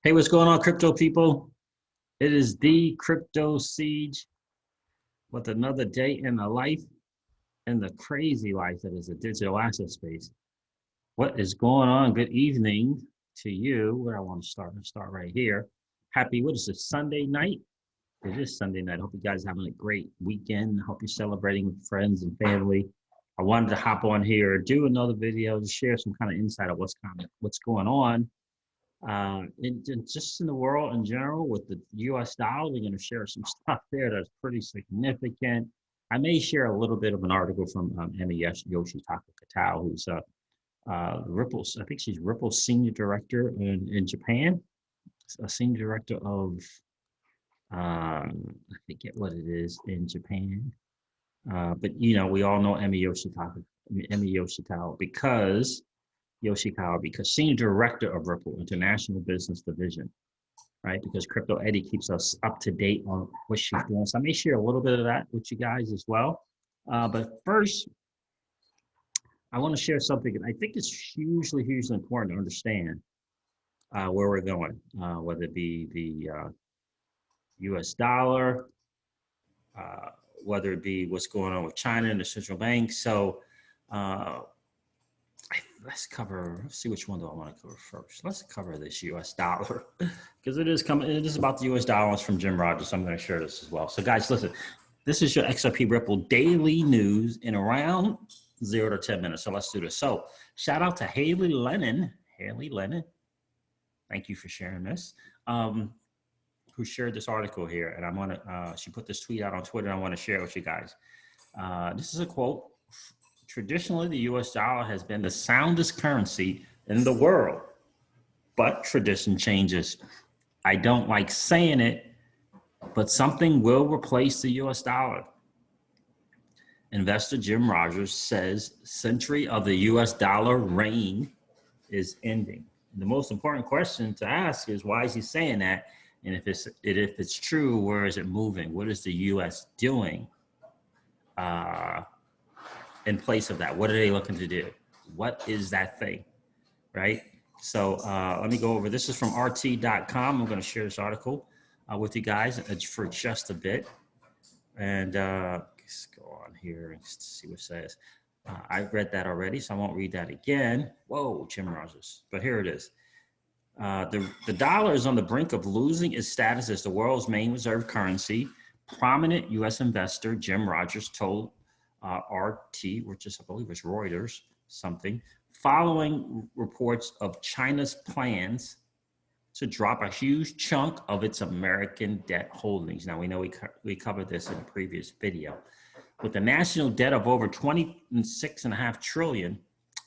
Hey, what's going on, crypto people? It is the crypto siege with another day in the life and the crazy life that is the digital asset space. What is going on? Good evening to you. Where I want to start, right here. Happy, what is it, Sunday night? It is Sunday night. Hope you guys having a great weekend. Hope you're celebrating with friends and family. I wanted to hop on here, do another video to share some kind of insight of what's going on. Just in the world in general with the US dollar, we're going to share some stuff there that's pretty significant. I may share a little bit of an article from Yoshitaka Katao, who's Ripple's, I think she's Ripple's senior director in Japan, a senior director of, I forget what it is in Japan. But, you know, we all know Emmy Yoshitaka because Senior Director of Ripple International Business Division, right? Because Crypto Eddie keeps us up to date on what she's doing. So I may share a little bit of that with you guys as well. But first, I want to share something that I think is hugely important to understand where we're going, whether it be the US dollar, whether it be what's going on with China and the central bank. So let's see which one do I want to cover first. Let's cover this US dollar because it is about the US dollars from Jim Rogers. So I'm going to share this as well. So guys, listen, this is your XRP Ripple daily news in around 0 to 10 minutes. So let's do this. So shout out to Haley Lennon. Thank you for sharing this. Who shared this article here. And I want to, she put this tweet out on Twitter. And I want to share it with you guys. This is a quote. Traditionally, the US dollar has been the soundest currency in the world, but tradition changes. I don't like saying it, but something will replace the US dollar. Investor Jim Rogers says century of the US dollar reign is ending. The most important question to ask is why is he saying that? And if it's true, where is it moving? What is the US doing? In place of that, what are they looking to do? What is that thing, right? So let me go over, this is from RT.com. I'm gonna share this article with you guys for just a bit. And let's go on here and see what it says. I read that already, so I won't read that again. Whoa, Jim Rogers, but here it is. The dollar is on the brink of losing its status as the world's main reserve currency. Prominent US investor Jim Rogers told RT, which is, I believe it's Reuters, something, following reports of China's plans to drop a huge chunk of its American debt holdings. Now, we know we covered this in a previous video. With a national debt of over $26.5 trillion,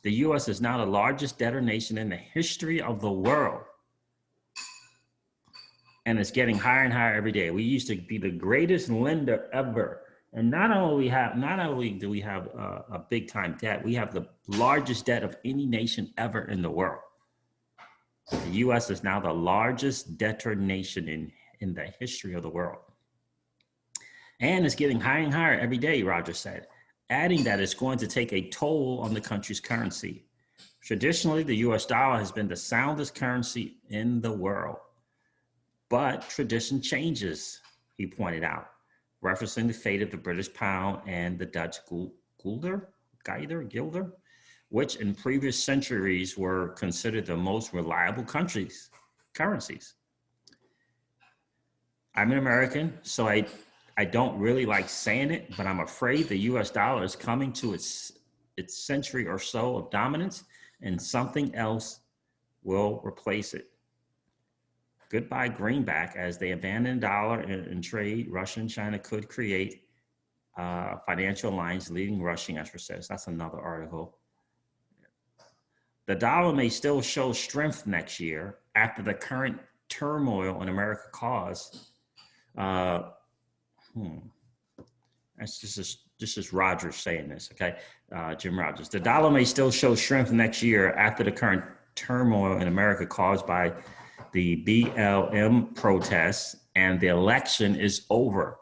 the US is now the largest debtor nation in the history of the world. And it's getting higher and higher every day. We used to be the greatest lender ever. And not only do we have a big time debt, we have the largest debt of any nation ever in the world. The US is now the largest debtor nation in the history of the world. And it's getting higher and higher every day, Roger said, adding that it's going to take a toll on the country's currency. Traditionally, the US dollar has been the soundest currency in the world, but tradition changes, he pointed out, referencing the fate of the British pound and the Dutch guilder, which in previous centuries were considered the most reliable currencies. I'm an American, so I don't really like saying it, but I'm afraid the US dollar is coming to its century or so of dominance, and something else will replace it. Goodbye greenback. As they abandon dollar in trade, Russia and China could create financial alliance leading Russian exports. That's another article. The dollar may still show strength next year after the current turmoil in America caused. That's just Rogers saying this, okay? Jim Rogers. The dollar may still show strength next year after the current turmoil in America caused by the BLM protests and the election is over.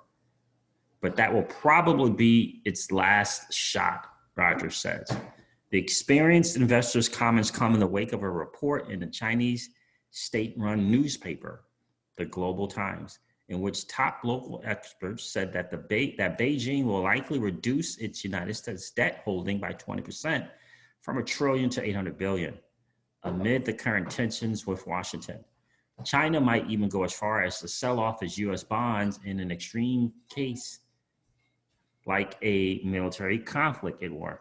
But that will probably be its last shot, Rogers says. The experienced investors' comments come in the wake of a report in the Chinese state-run newspaper, the Global Times, in which top local experts said that that Beijing will likely reduce its United States debt holding by 20% from $1 trillion to $800 billion amid the current tensions with Washington. China might even go as far as to sell off its U.S. bonds in an extreme case like a military conflict at war.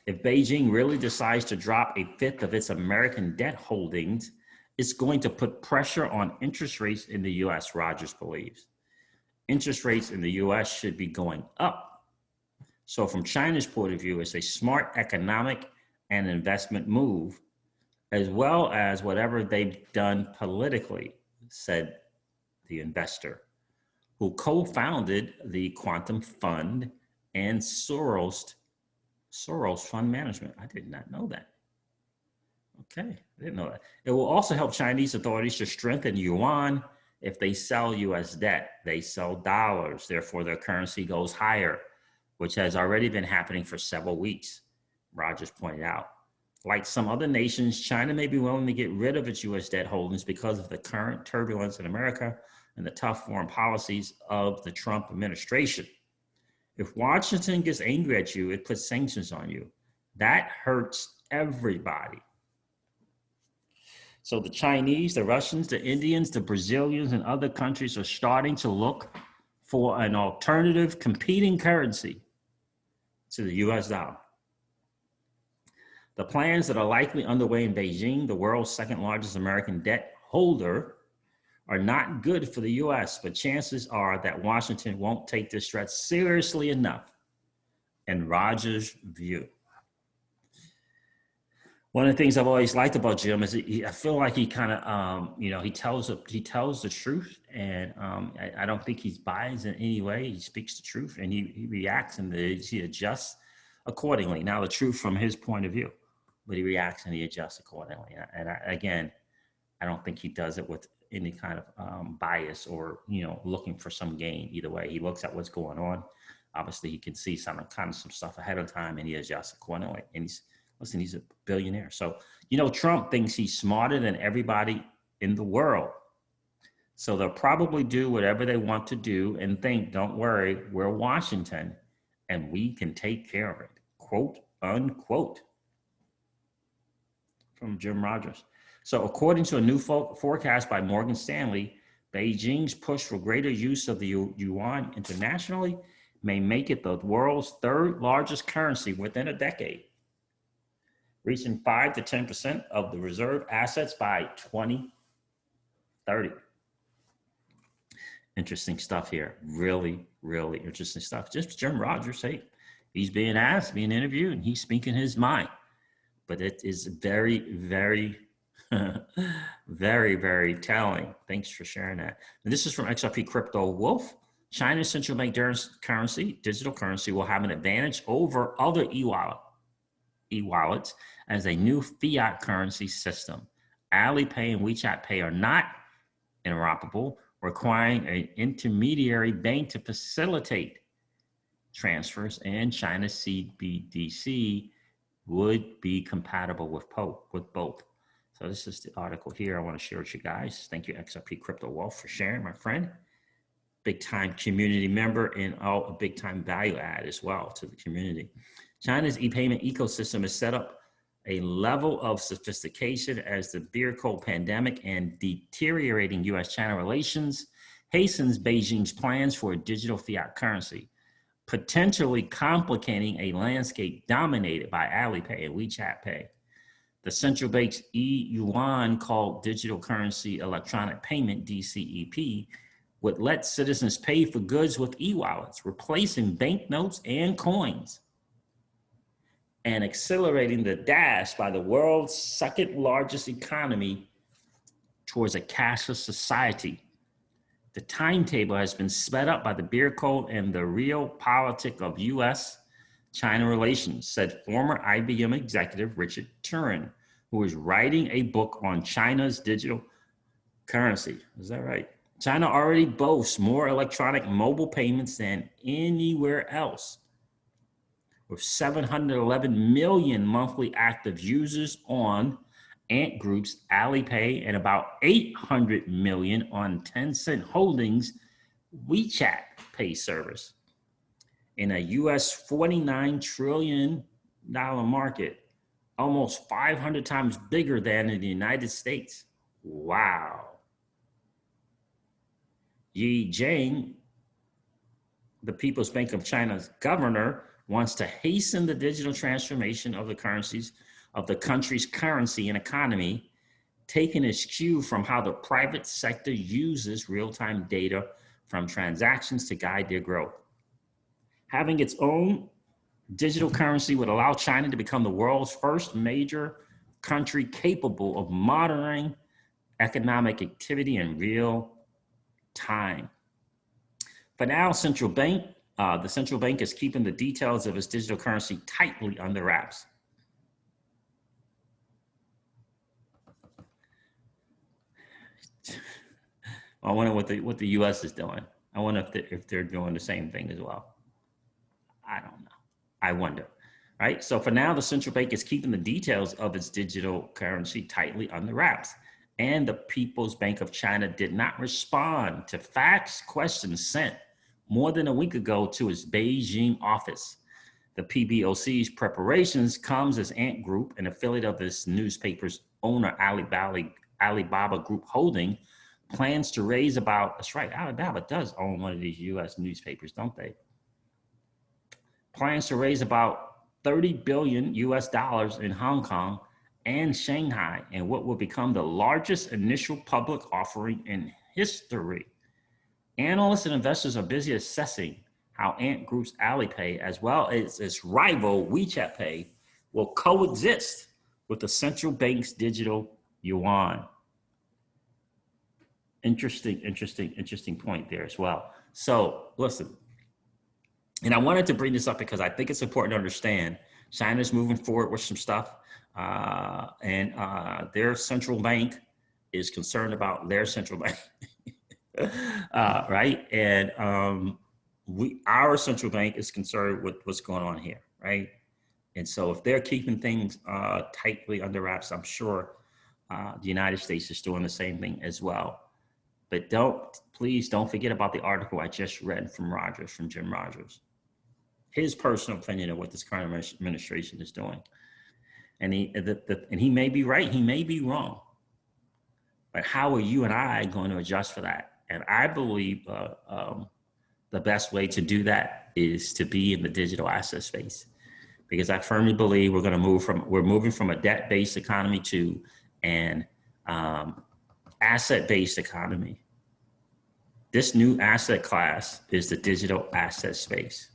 If Beijing really decides to drop a fifth of its American debt holdings, it's going to put pressure on interest rates in the U.S., Rogers believes. Interest rates in the U.S. should be going up. So from China's point of view, it's a smart economic and investment move, as well as whatever they've done politically, said the investor, who co-founded the Quantum Fund and Soros Fund Management. I did not know that. Okay, I didn't know that. It will also help Chinese authorities to strengthen yuan. If they sell US debt, they sell dollars, therefore their currency goes higher, which has already been happening for several weeks, Rogers pointed out. Like some other nations, China may be willing to get rid of its US debt holdings because of the current turbulence in America and the tough foreign policies of the Trump administration. If Washington gets angry at you, it puts sanctions on you. That hurts everybody. So the Chinese, the Russians, the Indians, the Brazilians, and other countries are starting to look for an alternative competing currency to the US dollar. The plans that are likely underway in Beijing, the world's second largest American debt holder, are not good for the US, but chances are that Washington won't take this threat seriously enough, in Rogers' view. One of the things I've always liked about Jim is I feel like he kind of, he tells the truth, and I don't think he's biased in any way. He speaks the truth, and he reacts and he adjusts accordingly. Now, the truth from his point of view, but he reacts and he adjusts accordingly. And again, I don't think he does it with any kind of bias or, looking for some gain. Either way, he looks at what's going on. Obviously, he can see some stuff ahead of time, and he adjusts accordingly. And he's a billionaire. So, Trump thinks he's smarter than everybody in the world. So they'll probably do whatever they want to do and think, don't worry, we're Washington and we can take care of it, quote, unquote, from Jim Rogers. So according to a new forecast by Morgan Stanley, Beijing's push for greater use of the yuan internationally may make it the world's third largest currency within a decade, reaching 5 to 10% of the reserve assets by 2030. Interesting stuff here. Really, really interesting stuff. Just Jim Rogers, hey, he's being asked, being interviewed, and he's speaking his mind. But it is very, very, very, very telling. Thanks for sharing that. And this is from XRP Crypto Wolf. China's central bank currency, digital currency, will have an advantage over other e-wallets as a new fiat currency system. Alipay and WeChat Pay are not interoperable, requiring an intermediary bank to facilitate transfers, and China's CBDC would be compatible with both. So this is the article here I want to share with you guys. Thank you, XRP Crypto Wealth, for sharing, my friend. Big time community member and a big time value add as well to the community. China's e-payment ecosystem is set up a level of sophistication as the beer cold pandemic and deteriorating US-China relations hastens Beijing's plans for a digital fiat currency, potentially complicating a landscape dominated by Alipay and WeChat Pay. The central bank's e-yuan, called Digital Currency Electronic Payment, DCEP, would let citizens pay for goods with e-wallets, replacing banknotes and coins, and accelerating the dash by the world's second largest economy towards a cashless society. The timetable has been sped up by the beer cold and the realpolitik of US-China relations, said former IBM executive Richard Turin, who is writing a book on China's digital currency. Is that right? China already boasts more electronic mobile payments than anywhere else, with 711 million monthly active users on Ant Group's Alipay and about 800 million on Tencent Holdings WeChat Pay service. In a US $49 trillion market, almost 500 times bigger than in the United States. Wow. Yi Jiang, the People's Bank of China's governor, wants to hasten the digital transformation of the currencies of the country's currency and economy, taking its cue from how the private sector uses real-time data from transactions to guide their growth. Having its own digital currency would allow China to become the world's first major country capable of monitoring economic activity in real time. For now, the central bank is keeping the details of its digital currency tightly under wraps. I wonder what the U.S. is doing. I wonder if they're doing the same thing as well. I don't know. I wonder. Right. So for now, the central bank is keeping the details of its digital currency tightly under wraps. And the People's Bank of China did not respond to fax questions sent more than a week ago to its Beijing office. The PBOC's preparations comes as Ant Group, an affiliate of this newspaper's owner, Alibaba Group Holding, plans to raise about, that's right, Alibaba does own one of these US newspapers, don't they? Plans to raise about 30 billion US dollars in Hong Kong and Shanghai in what will become the largest initial public offering in history. Analysts and investors are busy assessing how Ant Group's Alipay, as well as its rival WeChat Pay, will coexist with the central bank's digital yuan. Interesting point there as well. So listen, and I wanted to bring this up because I think it's important to understand China's moving forward with some stuff, and their central bank is concerned about their central bank, right? And our central bank is concerned with what's going on here, right? And so if they're keeping things tightly under wraps, I'm sure the United States is doing the same thing as well. But please don't forget about the article I just read from Jim Rogers. His personal opinion of what this current administration is doing. And he may be right, he may be wrong. But how are you and I going to adjust for that? And I believe the best way to do that is to be in the digital asset space, because I firmly believe we're moving from a debt-based economy to an asset-based economy. This new asset class is the digital asset space.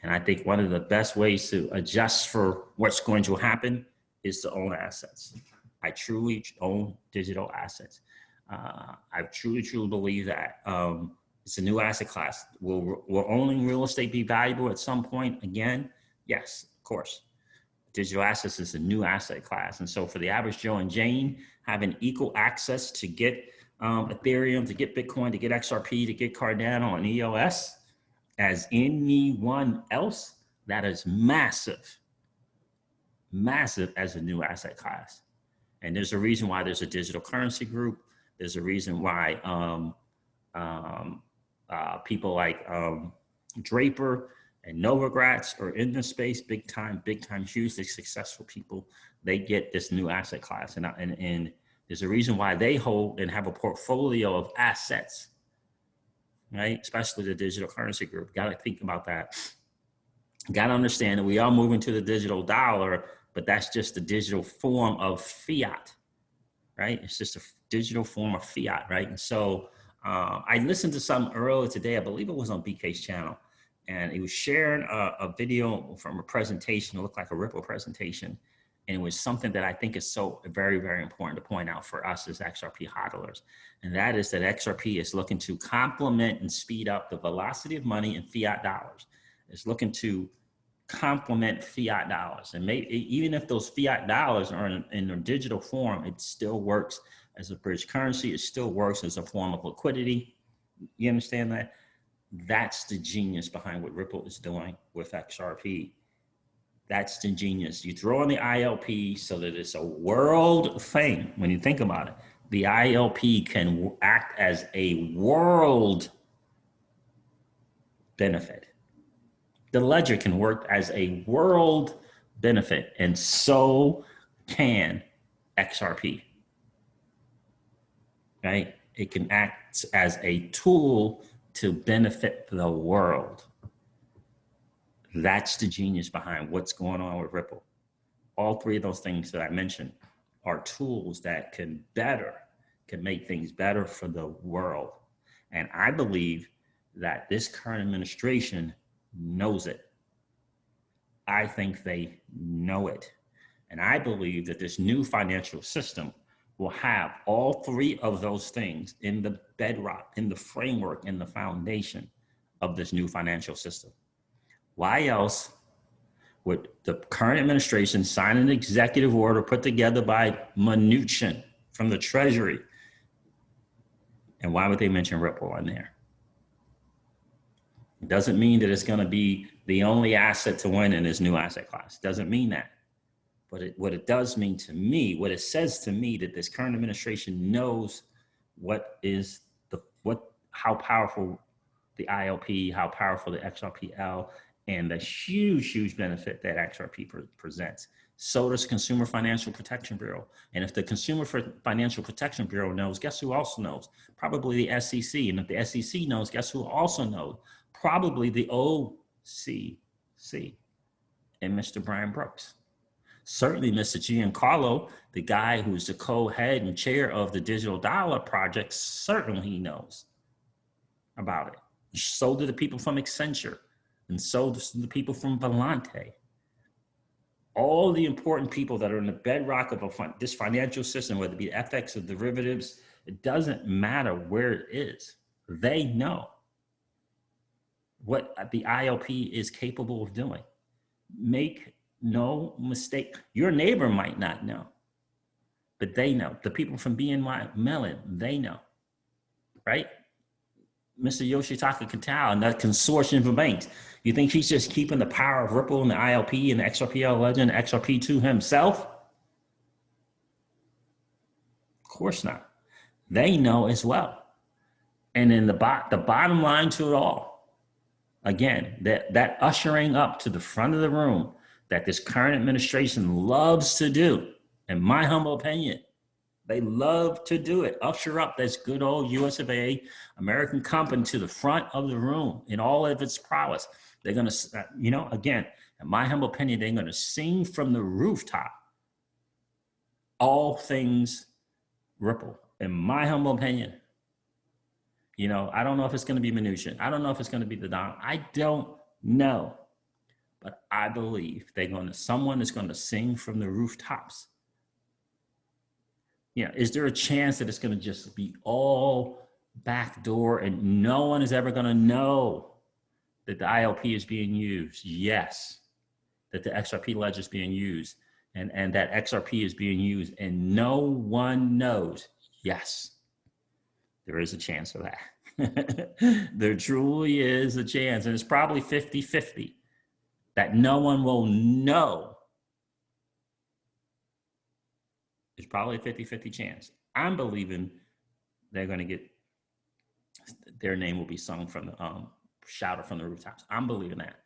And I think one of the best ways to adjust for what's going to happen is to own assets. I truly own digital assets. I truly believe that it's a new asset class. Will owning real estate be valuable at some point again? Yes, of course. Digital assets is a new asset class. And so for the average Joe and Jane, having equal access to get Ethereum, to get Bitcoin, to get XRP, to get Cardano and EOS as anyone else, that is massive as a new asset class. And there's a reason why there's a digital currency group. There's a reason why people like Draper and Novogratz are in this space, big time, hugely successful people. They get this new asset class, and there's a reason why they hold and have a portfolio of assets, right? Especially the digital currency group. Got to think about that. Got to understand that we are moving to the digital dollar, but that's just the digital form of fiat, right? It's just a digital form of fiat, right? And so I listened to some earlier today, I believe it was on BK's channel, and he was sharing a video from a presentation. It looked like a Ripple presentation. And it was something that I think is so very, very important to point out for us as XRP hodlers. And that is that XRP is looking to complement and speed up the velocity of money in fiat dollars. It's looking to complement fiat dollars. And even if those fiat dollars are in a digital form, it still works as a bridge currency. It still works as a form of liquidity. You understand that? That's the genius behind what Ripple is doing with XRP. That's the genius. You throw in the ILP so that it's a world thing. When you think about it, the ILP can act as a world benefit. The ledger can work as a world benefit, and so can XRP, right? It can act as a tool to benefit the world. That's the genius behind what's going on with Ripple. All three of those things that I mentioned are tools that can make things better for the world. And I believe that this current administration knows it. I think they know it. And I believe that this new financial system will have all three of those things in the bedrock, in the framework, in the foundation of this new financial system. Why else would the current administration sign an executive order put together by Mnuchin from the Treasury? And why would they mention Ripple on there? It doesn't mean that it's going to be the only asset to win in this new asset class. It doesn't mean that. But what it does mean to me, what it says to me, that this current administration knows how powerful the ILP, how powerful the XRPL, and the huge benefit that XRP presents. So does Consumer Financial Protection Bureau. And if the Consumer Financial Protection Bureau knows, guess who also knows? Probably the SEC. And if the SEC knows, guess who also knows? Probably the OCC and Mr. Brian Brooks. Certainly Mr. Giancarlo, the guy who's the co-head and chair of the Digital Dollar Project, certainly he knows about it. So do the people from Accenture, and so do the people from Volante. All the important people that are in the bedrock of this financial system, whether it be FX or derivatives, it doesn't matter where it is. They know what the ILP is capable of doing. Make no mistake. Your neighbor might not know, but they know. The people from BNY Mellon, they know, right? Mr. Yoshitaka Kitao and that consortium of banks. You think he's just keeping the power of Ripple and the ILP and the XRPL legend, XRP to himself? Of course not. They know as well. And then the bottom line to it all, again, that ushering up to the front of the room that this current administration loves to do, in my humble opinion, they love to do it. Usher up this good old US of A, American company to the front of the room in all of its prowess. They're going to, again, in my humble opinion, they're going to sing from the rooftop all things Ripple. In my humble opinion, I don't know if it's going to be Mnuchin. I don't know if it's going to be the Don. I don't know. But I believe someone is going to sing from the rooftops. Is there a chance that it's going to just be all backdoor and no one is ever going to know that the ILP is being used? Yes. That the XRP ledger is being used and that XRP is being used and no one knows? Yes. There is a chance of that. There truly is a chance, and it's probably 50-50 that no one will know. It's probably a 50-50 chance. I'm believing they're going to get, their name will be sung from the, shouted from the rooftops. I'm believing that.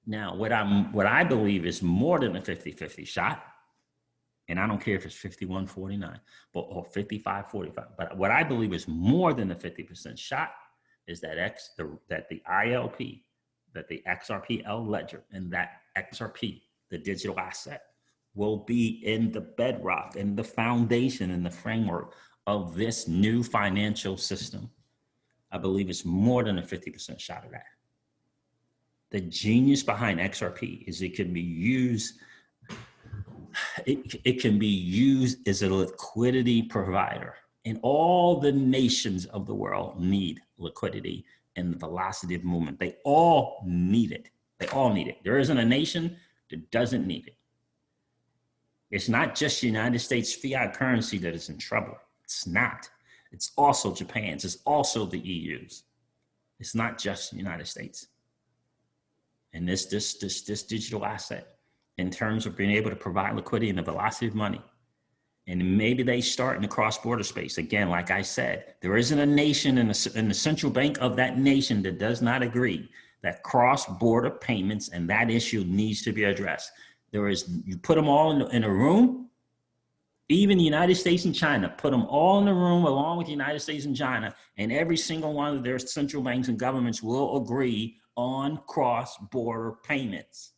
Now, what I believe is more than a 50-50 shot, and I don't care if it's 51-49 or 55-45, but what I believe is more than a 50% shot is that the ILP, that the XRPL ledger and that XRP, the digital asset, will be in the bedrock and the foundation and the framework of this new financial system. I believe it's more than a 50% shot of that. The genius behind XRP is it can be used as a liquidity provider. And all the nations of the world need liquidity and the velocity of movement. They all need it. They all need it. There isn't a nation that doesn't need it. It's not just the United States fiat currency that is in trouble. It's not. It's also Japan's. It's also the EU's. It's not just the United States. And this digital asset in terms of being able to provide liquidity and the velocity of money. And maybe they start in the cross-border space. Again, like I said, there isn't a nation in the central bank of that nation that does not agree that cross-border payments and that issue needs to be addressed. You put them all in a room, even the United States and China, put them all in the room along with the United States and China, and every single one of their central banks and governments will agree on cross-border payments.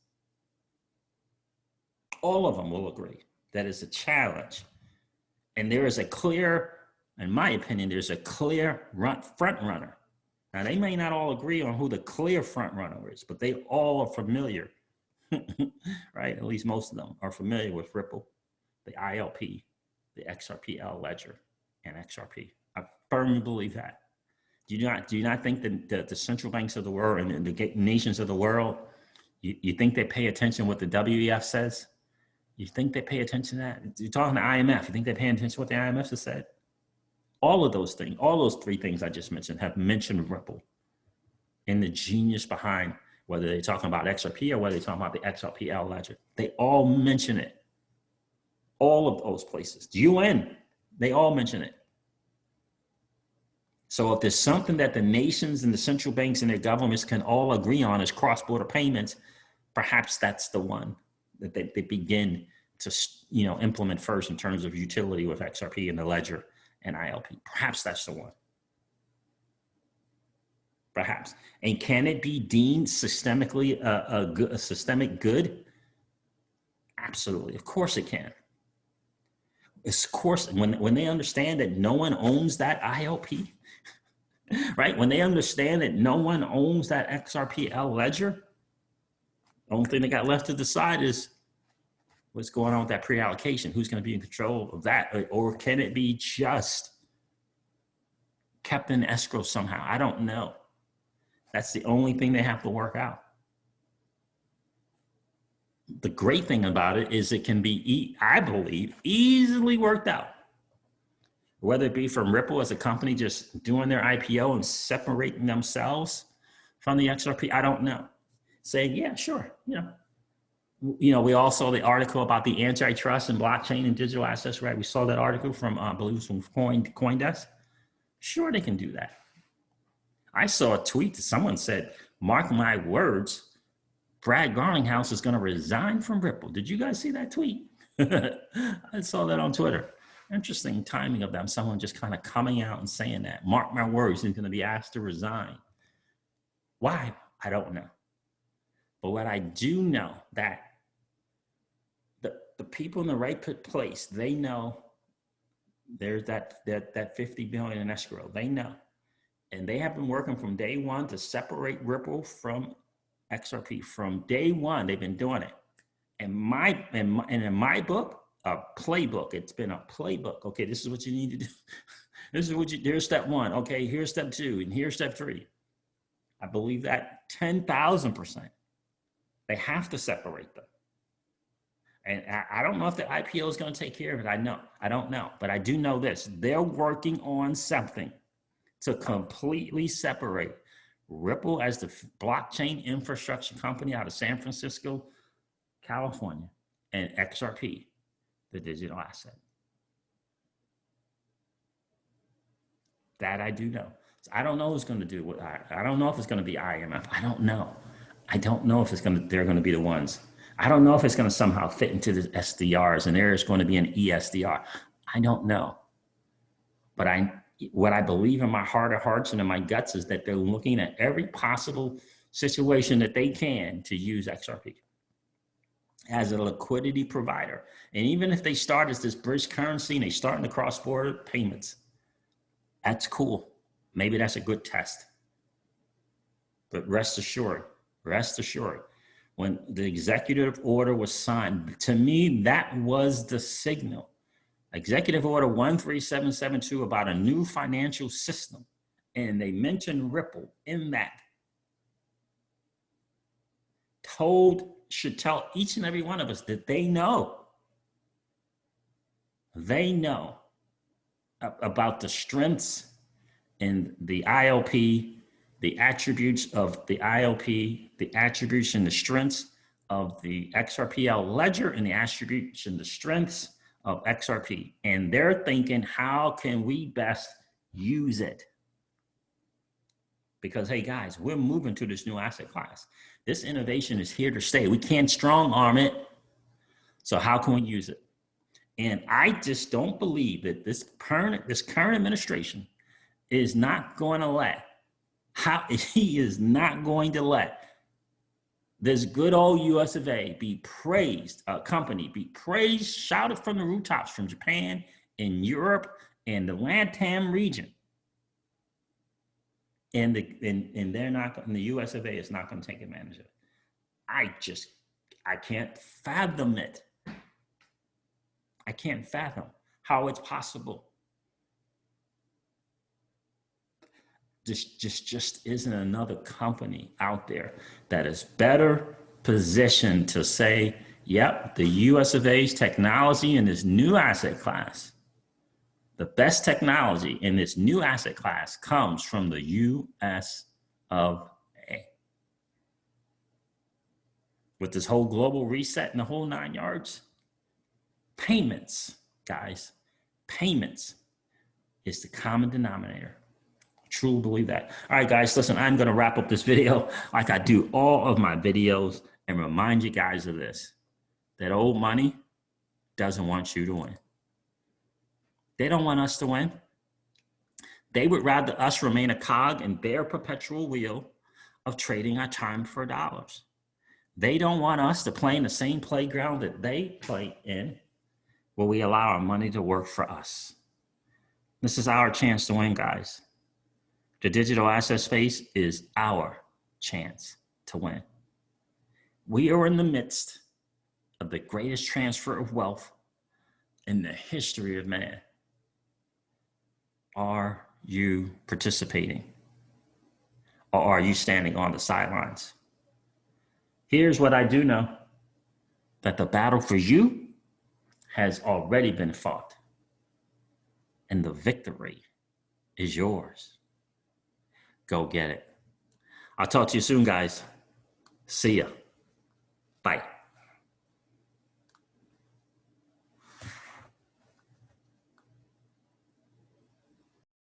All of them will agree. That is a challenge. And there is a clear, in my opinion, there's a clear front runner. Now, they may not all agree on who the clear front runner is, but they all are familiar, right? At least most of them are familiar with Ripple, the ILP, the XRP ledger, and XRP. I firmly believe that. Do you not think that the central banks of the world and the nations of the world, you think they pay attention to what the WEF says? You think they pay attention to that? You're talking to IMF. You think they're paying attention to what the IMF has said? All of those things, all those three things I just mentioned have mentioned Ripple and the genius behind whether they're talking about XRP or whether they're talking about the XRP ledger. They all mention it. All of those places. UN, they all mention it. So if there's something that the nations and the central banks and their governments can all agree on is cross-border payments, perhaps that's the one that they begin to implement first in terms of utility with XRP and the ledger and ILP. Perhaps that's the one. Perhaps. And can it be deemed systemically a systemic good? Absolutely. Of course it can. Of course, when they understand that no one owns that ILP, right? When they understand that no one owns that XRP ledger, the only thing they got left to decide is what's going on with that pre-allocation. Who's going to be in control of that? Or can it be just kept in escrow somehow? I don't know. That's the only thing they have to work out. The great thing about it is it can be, I believe, easily worked out. Whether it be from Ripple as a company just doing their IPO and separating themselves from the XRP, I don't know. Saying, yeah, sure, we all saw the article about the antitrust and blockchain and digital assets, right? We saw that article from, I believe it was from CoinDesk. Sure, they can do that. I saw a tweet that someone said, mark my words, Brad Garlinghouse is going to resign from Ripple. Did you guys see that tweet? I saw that on Twitter. Interesting timing of them. Someone just kind of coming out and saying that. Mark my words, he's going to be asked to resign. Why? I don't know. But what I do know that the people in the right place, they know there's that 50 billion in escrow. They know. And they have been working from day one to separate Ripple from XRP. From day one, they've been doing it. And in my book, a playbook. It's been a playbook. Okay, this is what you need to do. This is here's step one. Okay, here's step two, and here's step three. I believe that 10,000%. They have to separate them. And I don't know if the IPO is going to take care of it. I don't know. But I do know this. They're working on something to completely separate Ripple as the blockchain infrastructure company out of San Francisco, California, and XRP, the digital asset. That I do know. So I don't know who's going to do what. I don't know if it's going to be IMF. I don't know. I don't know if they're going to be the ones. I don't know if it's going to somehow fit into the SDRs and there is going to be an ESDR. I don't know. But what I believe in my heart of hearts and in my guts is that they're looking at every possible situation that they can to use XRP as a liquidity provider. And even if they start as this bridge currency and they start in the cross-border payments, that's cool. Maybe that's a good test. But rest assured, when the executive order was signed, to me, that was the signal. Executive Order 13772 about a new financial system. And they mentioned Ripple in that. Should tell each and every one of us that they know about the strengths in the ILP, the attributes of the ILP, the attributes and the strengths of the XRPL ledger and the attribution, the strengths of XRP. And they're thinking, how can we best use it? Because, hey, guys, we're moving to this new asset class. This innovation is here to stay. We can't strong arm it. So how can we use it? And I just don't believe that this current administration is not going to let, he is not going to let this good old US of A be praised, a company be praised, shouted from the rooftops from Japan and Europe and the LATAM region. And they're not, and the US of A is not going to take advantage of it. I can't fathom it. I can't fathom how it's possible. Just isn't another company out there that is better positioned to say, yep, the US of A's technology in this new asset class, the best technology in this new asset class comes from the US of A. With this whole global reset and the whole 9 yards, payments, guys, payments is the common denominator. I truly believe that. All right, guys, listen, I'm going to wrap up this video like I do all of my videos and remind you guys of this, that old money doesn't want you to win. They don't want us to win. They would rather us remain a cog in their perpetual wheel of trading our time for dollars. They don't want us to play in the same playground that they play in, where we allow our money to work for us. This is our chance to win, guys. The digital asset space is our chance to win. We are in the midst of the greatest transfer of wealth in the history of man. Are you participating? Or are you standing on the sidelines? Here's what I do know, that the battle for you has already been fought, and the victory is yours. Go get it. I'll talk to you soon, guys. See ya. Bye.